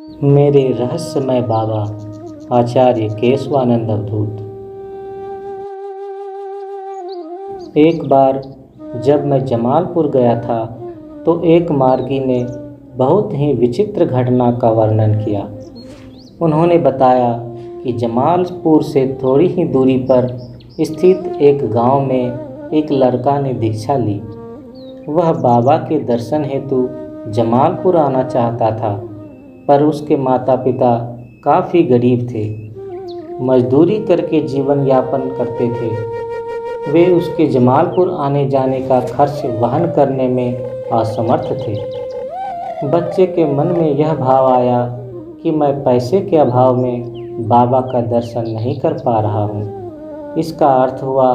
मेरे रहस्यमय बाबा आचार्य केशवानंद अवधूत। एक बार जब मैं जमालपुर गया था तो एक मार्गी ने बहुत ही विचित्र घटना का वर्णन किया। उन्होंने बताया कि जमालपुर से थोड़ी ही दूरी पर स्थित एक गांव में एक लड़का ने दीक्षा ली। वह बाबा के दर्शन हेतु जमालपुर आना चाहता था, पर उसके माता पिता काफ़ी गरीब थे, मजदूरी करके जीवन यापन करते थे। वे उसके जमालपुर आने जाने का खर्च वहन करने में असमर्थ थे। बच्चे के मन में यह भाव आया कि मैं पैसे के अभाव में बाबा का दर्शन नहीं कर पा रहा हूँ। इसका अर्थ हुआ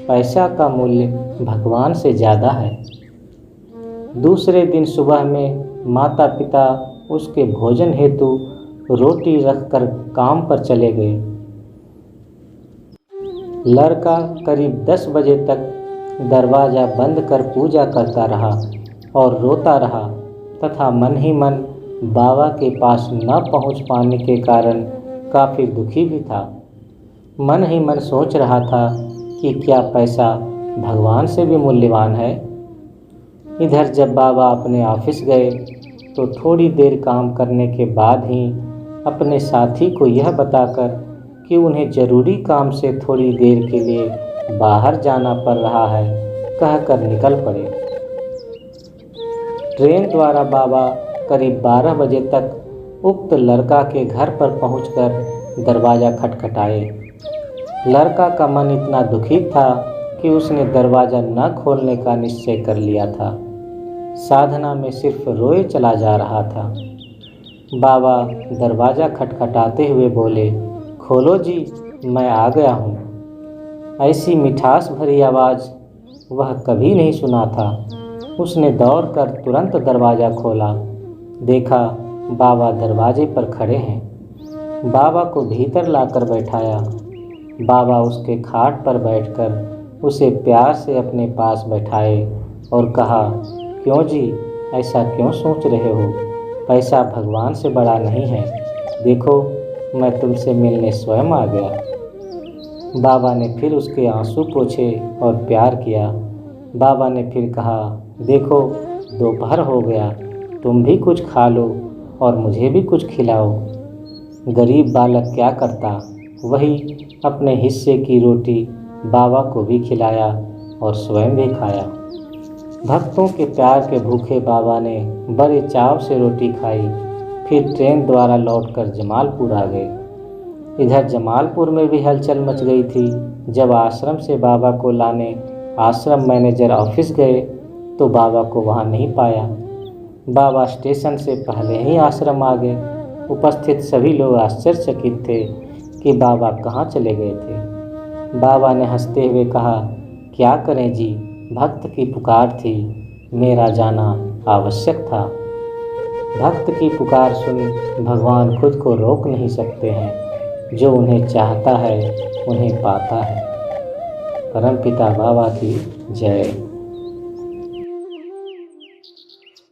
पैसा का मूल्य भगवान से ज़्यादा है। दूसरे दिन सुबह में माता पिता उसके भोजन हेतु रोटी रखकर काम पर चले गए। लड़का करीब 10 बजे तक दरवाज़ा बंद कर पूजा करता रहा और रोता रहा तथा मन ही मन बाबा के पास न पहुंच पाने के कारण काफ़ी दुखी भी था। मन ही मन सोच रहा था कि क्या पैसा भगवान से भी मूल्यवान है। इधर जब बाबा अपने ऑफिस गए तो थोड़ी देर काम करने के बाद ही अपने साथी को यह बताकर कि उन्हें ज़रूरी काम से थोड़ी देर के लिए बाहर जाना पड़ रहा है, कहकर निकल पड़े। ट्रेन द्वारा बाबा करीब 12 बजे तक उक्त लड़का के घर पर पहुंचकर दरवाज़ा खटखटाए। लड़का का मन इतना दुखी था कि उसने दरवाज़ा न खोलने का निश्चय कर लिया था। साधना में सिर्फ रोए चला जा रहा था। बाबा दरवाज़ा खटखटाते हुए बोले, खोलो जी, मैं आ गया हूँ। ऐसी मिठास भरी आवाज़ वह कभी नहीं सुना था। उसने दौड़कर तुरंत दरवाज़ा खोला। देखा बाबा दरवाजे पर खड़े हैं। बाबा को भीतर लाकर बैठाया। बाबा उसके खाट पर बैठकर उसे प्यार से अपने पास बैठाए और कहा, क्यों जी, ऐसा क्यों सोच रहे हो? पैसा भगवान से बड़ा नहीं है। देखो, मैं तुमसे मिलने स्वयं आ गया। बाबा ने फिर उसके आंसू पोंछे और प्यार किया। बाबा ने फिर कहा, देखो दोपहर हो गया, तुम भी कुछ खा लो और मुझे भी कुछ खिलाओ। गरीब बालक क्या करता, वही अपने हिस्से की रोटी बाबा को भी खिलाया और स्वयं भी खाया। भक्तों के प्यार के भूखे बाबा ने बड़े चाव से रोटी खाई। फिर ट्रेन द्वारा लौटकर जमालपुर आ गए। इधर जमालपुर में भी हलचल मच गई थी। जब आश्रम से बाबा को लाने आश्रम मैनेजर ऑफिस गए तो बाबा को वहां नहीं पाया। बाबा स्टेशन से पहले ही आश्रम आ गए। उपस्थित सभी लोग आश्चर्यचकित थे कि बाबा कहाँ चले गए थे। बाबा ने हंसते हुए कहा, क्या करें जी, भक्त की पुकार थी, मेरा जाना आवश्यक था। भक्त की पुकार सुन भगवान खुद को रोक नहीं सकते हैं। जो उन्हें चाहता है उन्हें पाता है। परमपिता बाबा की जय।